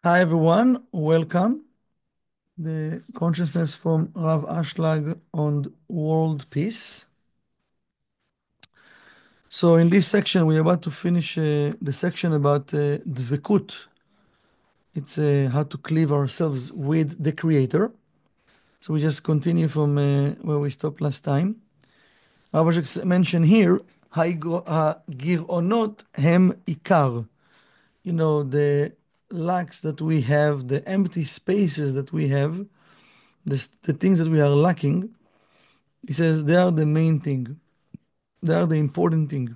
Hi everyone, welcome. The consciousness from Rav Ashlag on world peace. So in this section, we're about to finish the section about dvekut. It's how to cleave ourselves with the Creator. So we just continue from where we stopped last time. Rav Ashlag mentioned here, הגירעונות hem ikar. The lacks that we have, the empty spaces that we have, the things that we are lacking, he says they are the main thing. They are the important thing.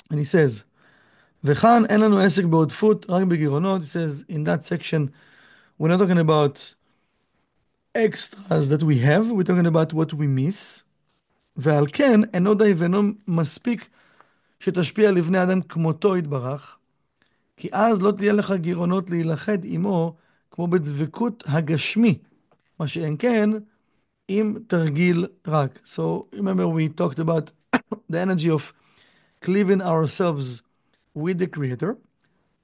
And he says, וכאן אין לנו עסק בעודפות, רק בגירעונות. He says, in that section, we're not talking about extras that we have, we're talking about what we miss. ועל כן, אינו די ואינו מספיק שתשפיע לבני אדם כמותו יתברך, כי אז לא תהיה לך גירעונות להילכד עמו, כמו בדבקות הגשמי. מה שאין כן, עם תרגיל רק. So remember we talked about the energy of cleaving ourselves with the Creator.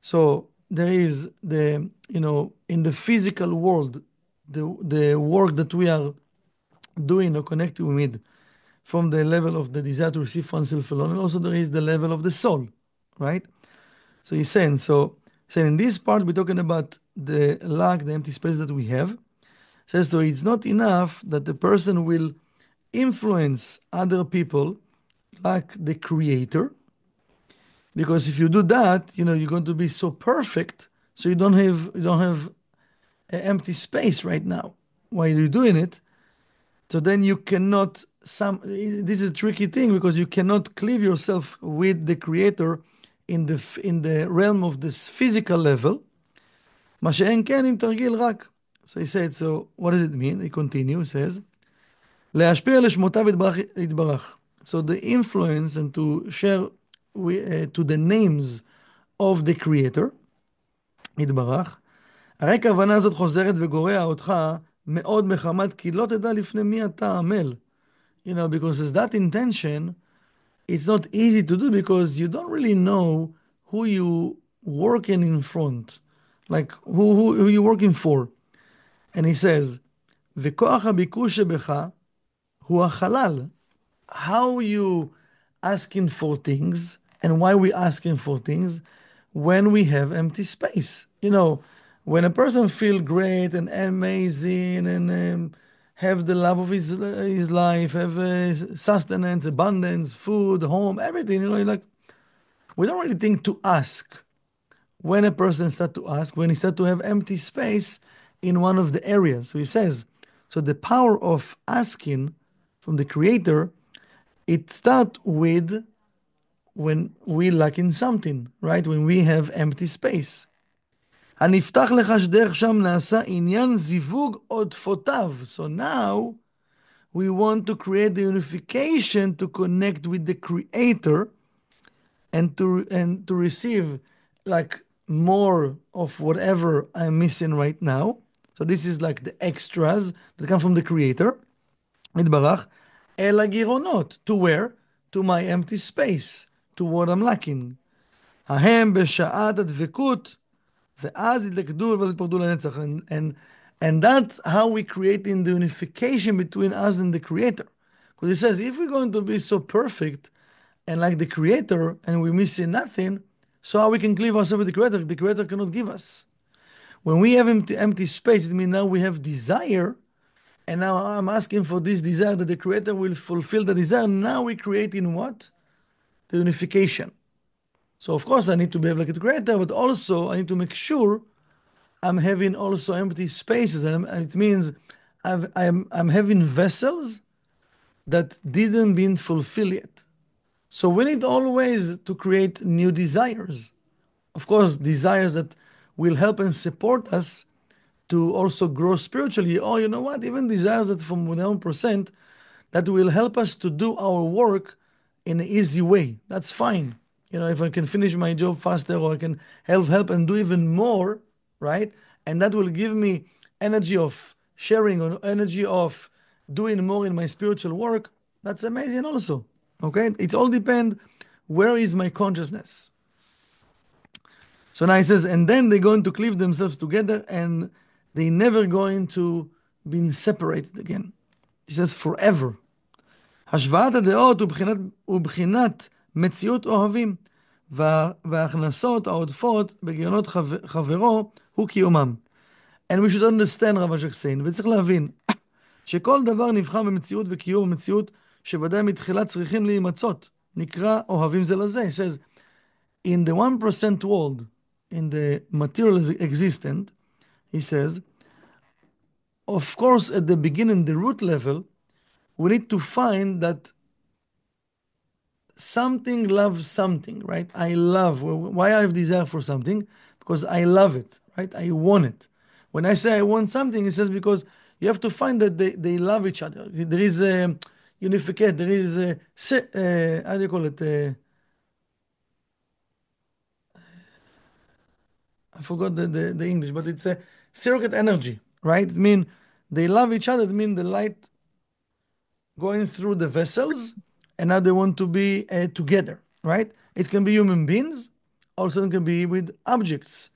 So there is in the physical world, the work that we are doing or connecting with from the level of the desire to receive oneself alone, and also there is the level of the soul, right? So he's saying, in this part, we're talking about the lack, the empty space that we have. Says, so it's not enough that the person will influence other people like the Creator, because if you do that, you're going to be so perfect, so you don't have an empty space right now while you're doing it. So then you cannot this is a tricky thing because you cannot cleave yourself with the Creator in the realm of this physical level. מה שאין כן עם תרגיל רק. So he said, so what does it mean? He continues, he says, להשפיע לשמותיו יתברך. So the influence and to share to the names of the Creator, יתברך, הרי כוונה הזאת חוזרת וגורע אותך מאוד מחמת כי לא תדע לפני מי אתה עמל. Because it's that intention, it's not easy to do because you don't really know who you working in front, like who you working for. And he says, וכוח הביקוש שבך הוא החלל. How you asking for things and why we asking for things when we have empty space. When a person feel great and amazing and have the love of his life, have sustenance, abundance, food, home, everything, like we don't really think to ask. When a person start to ask, when he start to have empty space in one of the areas. So he says, so the power of asking from the Creator, it start with when we lack in something, right? When we have empty space. הנפתח לך שדרך שם נעשה עניין זיווג עודפותיו. So now we want to create the unification to connect with the Creator and to receive like more of whatever I'm missing right now. So this is like the extras that come from the Creator, יתברך, אל הגירעונות. To where? To my empty space, to what I'm lacking. ההם בשעת הדבקות, ואז יתלכדו ולהתפרדו לנצח. And that's how we create in the unification between us and the Creator. Because he says, if we're going to be so perfect and like the Creator and we're missing nothing, so how we can cleave ourselves with the Creator? The Creator cannot give us. When we have empty space, it means now we have desire, and now I'm asking for this desire that the Creator will fulfill the desire. Now we're creating what? The unification. So of course I need to behave like a Creator, but also I need to make sure I'm having also empty spaces, and it means I'm having vessels that didn't been fulfilled yet. So we need always to create new desires. Of course, desires that will help and support us to also grow spiritually. Or you know what? Even desires that from 1% that will help us to do our work in an easy way. That's fine. If I can finish my job faster or I can help and do even more, right? And that will give me energy of sharing or energy of doing more in my spiritual work. That's amazing also. Okay? It's all depend where is my consciousness. So now he says, and then they're going to cleave themselves together and they never going to be separated again. He says forever. השוואת הדעות ובחינת מציאות אוהבים, וההכנסות העודפות בגירעונות חברו הוא קיומם. And we should understand, רב אשך סיין, וצריך להבין, שכל דבר נבחר במציאות וקיום במציאות שוודאי מתחילה צריכים להימצאות. נקרא אוהבים זה לזה. He says, in the 1% world, in the material existent, he says, of course, at the beginning, the root level, we need to find that something loves something, right? I love. Why I have desire for something? Because I love it, right? I want it. When I say I want something, it says because you have to find that they love each other. There is a unificate. There is a, how do you call it? I forgot the English, but it's a surrogate energy, right? It means they love each other. It means the light going through the vessels, and now they want to be together, right? It can be human beings, also it can be with objects,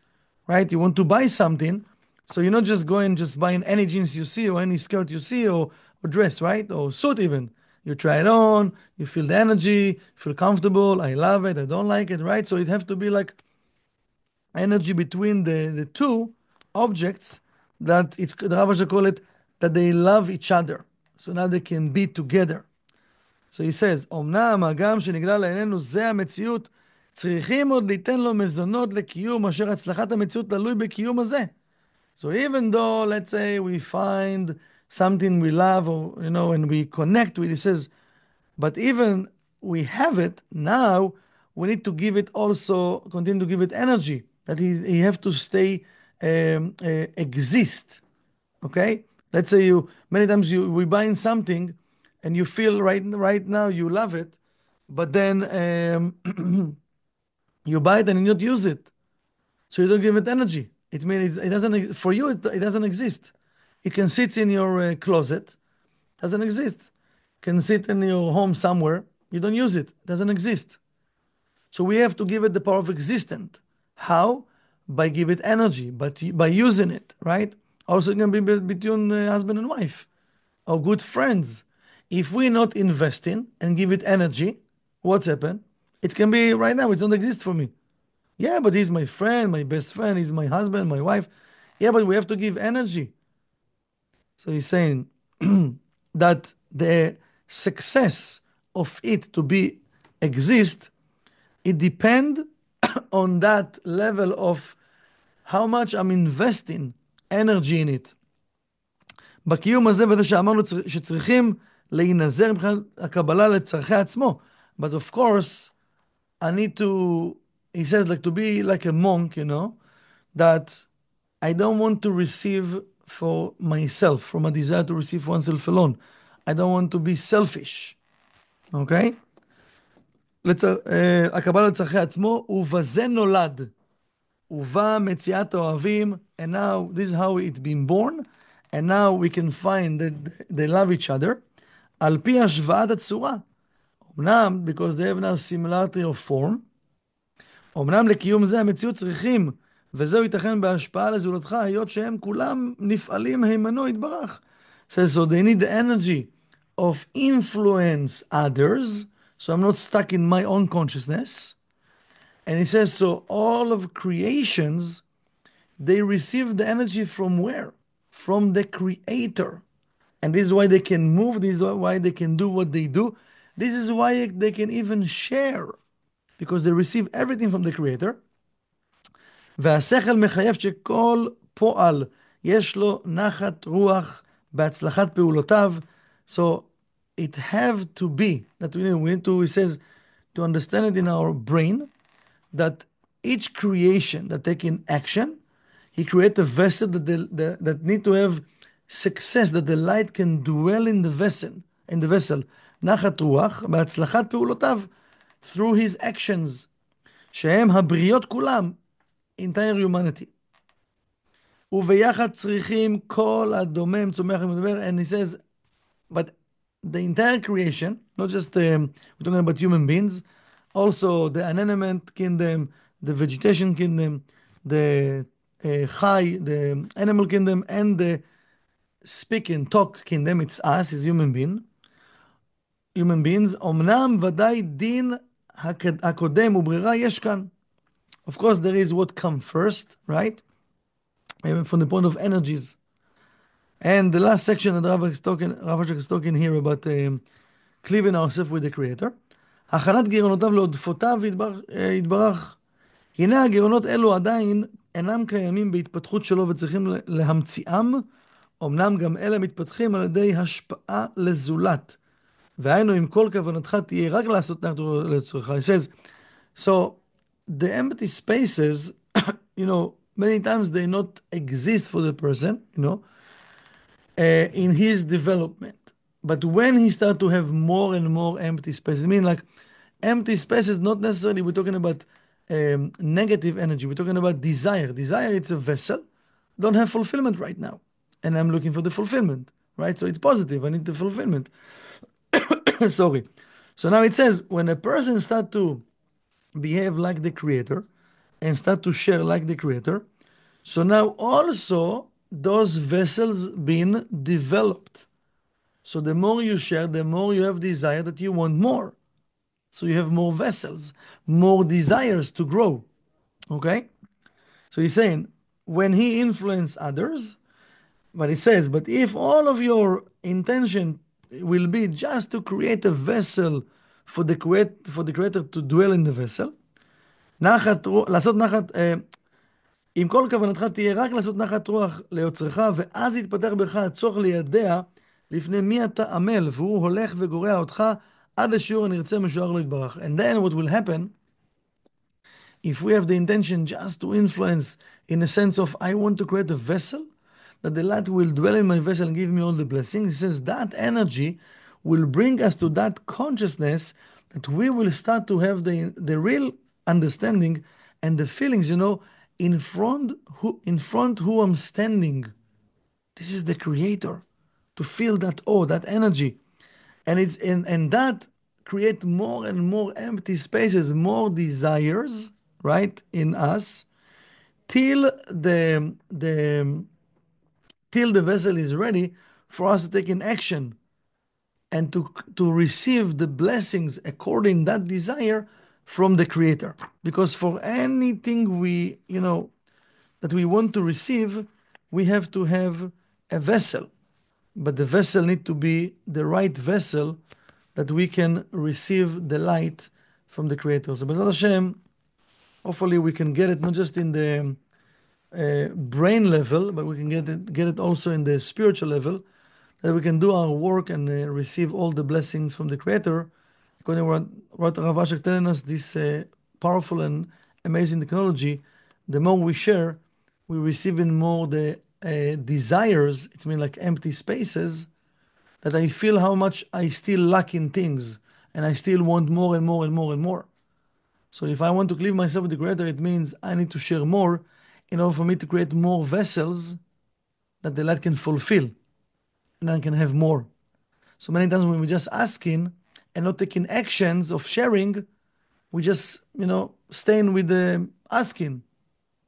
right? You want to buy something, so you're not just going just buying any jeans you see or any skirt you see or dress, right? Or suit even. You try it on, you feel the energy, feel comfortable, I love it, I don't like it, right? So it have to be like energy between the two objects that it's the Ravaja call it that they love each other. So now they can be together. So he says, אמנם הגם שנגלה לעינינו זה המציאות, צריכים עוד ליתן לו מזונות לקיום, אשר הצלחת המציאות תלוי בקיום הזה. So even though, let's say, we find something we love, or, and we connect with, he says, but even we have it, now we need to give it also, continue to give it energy, that he have to stay, exist. Okay? Let's say many times we buying something and you feel right now you love it, but then you buy it and you don't use it. So you don't give it energy. It means it doesn't, for you, it doesn't exist. It can sit in your closet, doesn't exist. Can sit in your home somewhere, you don't use it, doesn't exist. So we have to give it the power of existence. How? By give it energy, but by using it, right? Also, it can be between husband and wife or good friends. If we not invest in and give it energy, what's happened? It can be right now, it don't exist for me. Yeah, but he's my friend, my best friend, he's my husband, my wife. Yeah, but we have to give energy. So he's saying that the success of it to be exist, it depend on that level of how much I'm investing energy in it. בקיום הזה וזה שאמרנו שצריכים להינזר מבחינת הקבלה לצרכי עצמו. But of course, I need to, he says, like to be like a monk, that I don't want to receive for myself, from a desire to receive for oneself alone. I don't want to be selfish. Okay? הקבלה לצרכי עצמו, ובזה נולד. ובא מציאת האוהבים, and now this is how it been born, and now we can find that they love each other, על פי השוואת הצורה. אמנם, because they have now similarity of form, אמנם לקיום זה המציאות צריכים, וזהו ייתכן בהשפעה לזולתך, היות שהם כולם נפעלים הימנו יתברך. So they need the energy of influence others, so I'm not stuck in my own consciousness. And he says, so all of creations, they receive the energy from where? From the Creator. And this is why they can move, this is why they can do what they do. This is why they can even share, because they receive everything from the Creator. והשכל מחייב שכל פועל יש לו נחת רוח בהצלחת פעולותיו. So it have to be, that we need to, he says, to understand it in our brain, that each creation that take in action, he create a vessel that need to have success, that the light can dwell in the vessel, נחת רוח, בהצלחת פעולותיו, through his actions, שהם הבריות כולם, entire humanity. וביחד צריכים כל הדומם, צומח ומדבר, and he says, but the entire creation, not just, we're talking about human beings, also the inanimate kingdom, the vegetation kingdom, the the animal kingdom, and the speak and talk kingdom. It's us, is human beings. אמנם ודאי דין הקודם וברירה יש כאן. Of course, there is what come first, right? From the point of energies. And the last section that Rav Ashok is talking here about cleaving ourselves with the Creator. הכנת גירעונותיו לעודפותיו יתברך. הנה הגירעונות אלו עדיין אינם קיימים בהתפתחות שלו וצריכים להמציאם, אמנם גם אלה מתפתחים על ידי השפעה לזולת. והיינו אם כל כוונתך תהיה רק לעשות נחת לצורך. He says, so the empty spaces, many times they not exist for the person, in his development. But when he start to have more and more empty spaces, I mean like empty spaces, not necessarily we're talking about negative energy. We're talking about desire. Desire, it's a vessel. Don't have fulfillment right now. And I'm looking for the fulfillment, right? So it's positive. I need the fulfillment. Sorry. So now it says, when a person start to behave like the Creator and start to share like the Creator, so now also those vessels being developed. So the more you share, the more you have desire that you want more. So you have more vessels, more desires to grow. Okay? So he's saying, when he influence others, but he says, but if all of your intention will be just to create a vessel for the Creator to dwell in the vessel, לעשות נחת, אם כל כוונתך תהיה רק לעשות נחת רוח ליוצרך, ואז יתפתח בך הצורך לידע לפני מי אתה עמל, והוא הולך וגורע אותך עד לשיעור הנרצה משוער לו יתברך. And then what will happen, if we have the intention just to influence in a sense of I want to create a vessel, that the light will dwell in my vessel and give me all the blessings, he says that energy will bring us to that consciousness that we will start to have the real understanding and the feelings, in front who I'm standing. This is the Creator. To feel that that energy. And it's and that create more and more empty spaces, more desires, right, in us, till the vessel is ready for us to take an action and to receive the blessings according that desire from the Creator. Because for anything that we want to receive, we have to have a vessel. But the vessel need to be the right vessel that we can receive the light from the Creator. So B'ezrat Hashem, hopefully we can get it not just in the brain level, but we can get it also in the spiritual level, that we can do our work and receive all the blessings from the Creator. According to what Rav Ashok telling us, this powerful and amazing technology, the more we share, we receive in more the desires. It's mean like empty spaces, that I feel how much I still lack in things, and I still want more and more and more and more. So if I want to cleave myself with the Creator, it means I need to share more in order for me to create more vessels that the light can fulfill, and I can have more. So many times when we're just asking and not taking actions of sharing, we just, staying with the asking.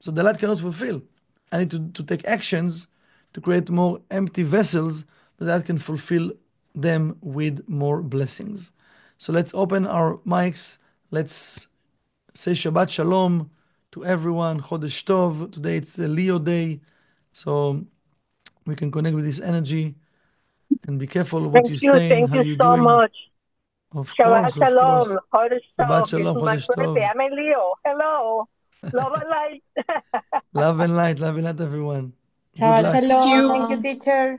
So the light cannot fulfill. I need to take actions to create more empty vessels that can fulfill them with more blessings. So let's open our mics. Let's say Shabbat Shalom to everyone. Chodesh Tov. Today it's the Leo day. So we can connect with this energy and be careful what you're saying, how you're doing. Thank you so much. Of Shabbat course, of course. Shalom. Chodesh Shabbat Tov. Shalom, This is my Chodesh birthday. Tov. I'm in Leo. Hello. Love and light. Love and light, everyone. Good Shabbat luck. Shalom. Thank you, teacher.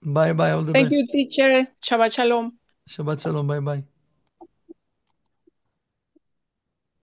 Bye bye, all the Thank best. you, teacher. Shabbat Shalom. Shabbat Shalom, bye bye.